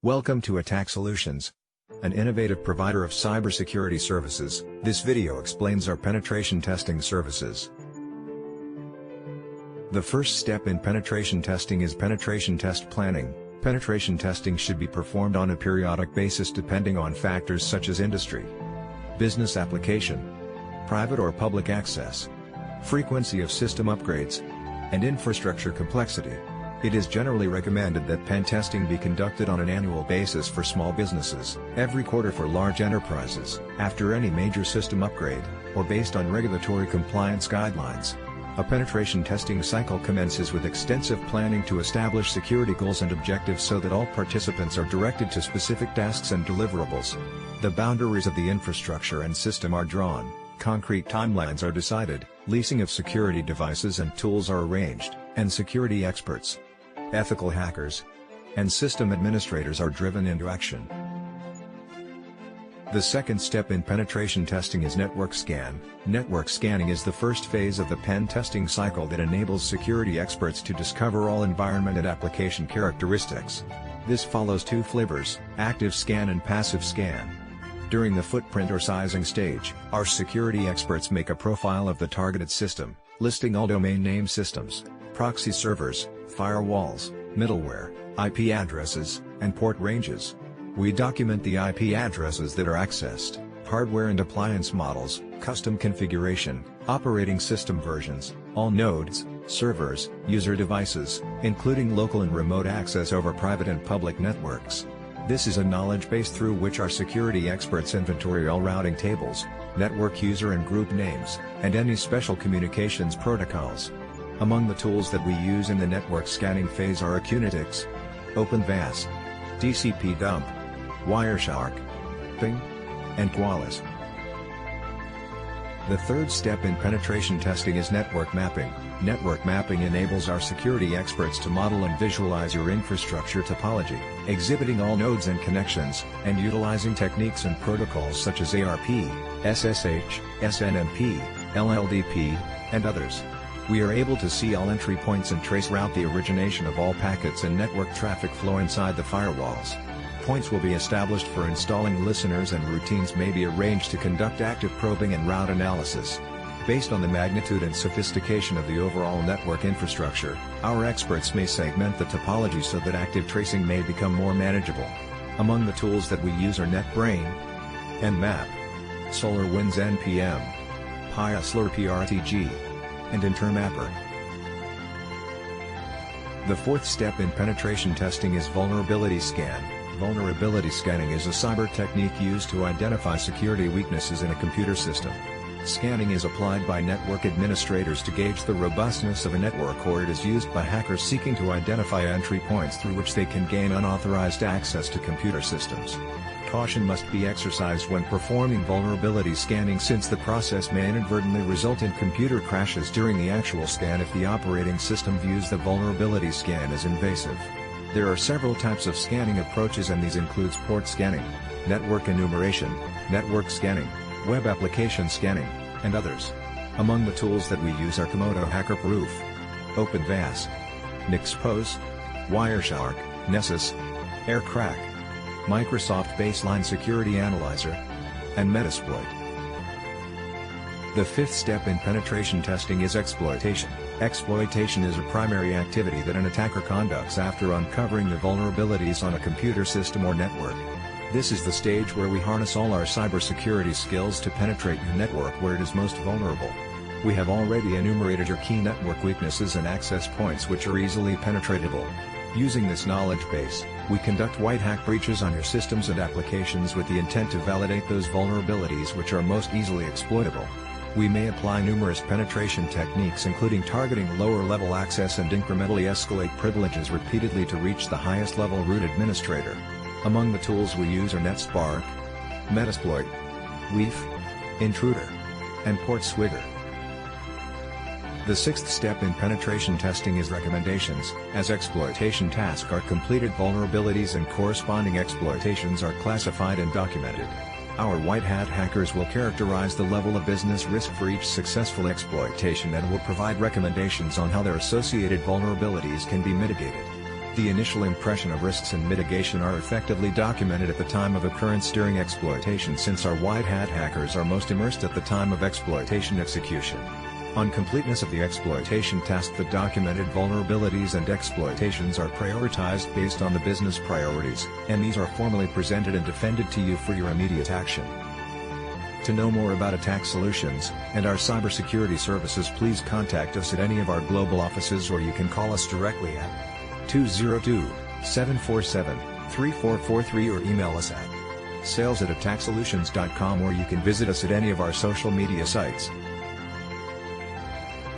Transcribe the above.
Welcome to Attack Solutions, an innovative provider of cybersecurity services. This video explains our penetration testing services. The first step in penetration testing is penetration test planning. Penetration testing should be performed on a periodic basis depending on factors such as industry, business application, private or public access, frequency of system upgrades, and infrastructure complexity. It is generally recommended that pen testing be conducted on an annual basis for small businesses, every quarter for large enterprises, after any major system upgrade, or based on regulatory compliance guidelines. A penetration testing cycle commences with extensive planning to establish security goals and objectives so that all participants are directed to specific tasks and deliverables. The boundaries of the infrastructure and system are drawn, concrete timelines are decided, leasing of security devices and tools are arranged, and security experts, ethical hackers, and system administrators are driven into action. The second step in penetration testing is network scan. Network scanning is the first phase of the pen testing cycle that enables security experts to discover all environment and application characteristics. This follows two flavors, active scan and passive scan. During the footprint or sizing stage, our security experts make a profile of the targeted system, listing all domain name systems, proxy servers, firewalls, middleware, IP addresses, and port ranges. We document the IP addresses that are accessed, hardware and appliance models, custom configuration, operating system versions, all nodes, servers, user devices, including local and remote access over private and public networks. This is a knowledge base through which our security experts inventory all routing tables, network user and group names, and any special communications protocols. Among the tools that we use in the network scanning phase are Acunetix, OpenVAS, TCP Dump, Wireshark, Ping, and Qualys. The third step in penetration testing is network mapping. Network mapping enables our security experts to model and visualize your infrastructure topology, exhibiting all nodes and connections, and utilizing techniques and protocols such as ARP, SSH, SNMP, LLDP, and others. We are able to see all entry points and trace route the origination of all packets and network traffic flow inside the firewalls. Points will be established for installing listeners and routines may be arranged to conduct active probing and route analysis. Based on the magnitude and sophistication of the overall network infrastructure, our experts may segment the topology so that active tracing may become more manageable. Among the tools that we use are NetBrain, Nmap, SolarWinds NPM, PySlurp RTG, and Intermapper. The fourth step in penetration testing is vulnerability scan. Vulnerability scanning is a cyber technique used to identify security weaknesses in a computer system. Scanning is applied by network administrators to gauge the robustness of a network, or it is used by hackers seeking to identify entry points through which they can gain unauthorized access to computer systems. Caution must be exercised when performing vulnerability scanning, since the process may inadvertently result in computer crashes during the actual scan if the operating system views the vulnerability scan as invasive. There are several types of scanning approaches, and these includes port scanning, network enumeration, network scanning, web application scanning, and others. Among the tools that we use are Komodo HackerProof, OpenVAS, Nixpose, Wireshark, Nessus, AirCrack, Microsoft Baseline Security Analyzer, and Metasploit. The fifth step in penetration testing is exploitation. Exploitation is a primary activity that an attacker conducts after uncovering the vulnerabilities on a computer system or network. This is the stage where we harness all our cybersecurity skills to penetrate your network where it is most vulnerable. We have already enumerated your key network weaknesses and access points which are easily penetratable. Using this knowledge base, we conduct white hat breaches on your systems and applications with the intent to validate those vulnerabilities which are most easily exploitable. We may apply numerous penetration techniques, including targeting lower-level access and incrementally escalate privileges repeatedly to reach the highest-level root administrator. Among the tools we use are NetSpark, Metasploit, Leaf, Intruder, and PortSwigger. The sixth step in penetration testing is recommendations. As exploitation tasks are completed, vulnerabilities and corresponding exploitations are classified and documented. Our white hat hackers will characterize the level of business risk for each successful exploitation and will provide recommendations on how their associated vulnerabilities can be mitigated. The initial impression of risks and mitigation are effectively documented at the time of occurrence during exploitation, since our white hat hackers are most immersed at the time of exploitation execution. On completeness of the exploitation task, the documented vulnerabilities and exploitations are prioritized based on the business priorities, and these are formally presented and defended to you for your immediate action. To know more about attack solutions and our cybersecurity services, please contact us at any of our global offices, or you can call us directly at 202-747-3443 or email us at sales@attacksolutions.com, or you can visit us at any of our social media sites.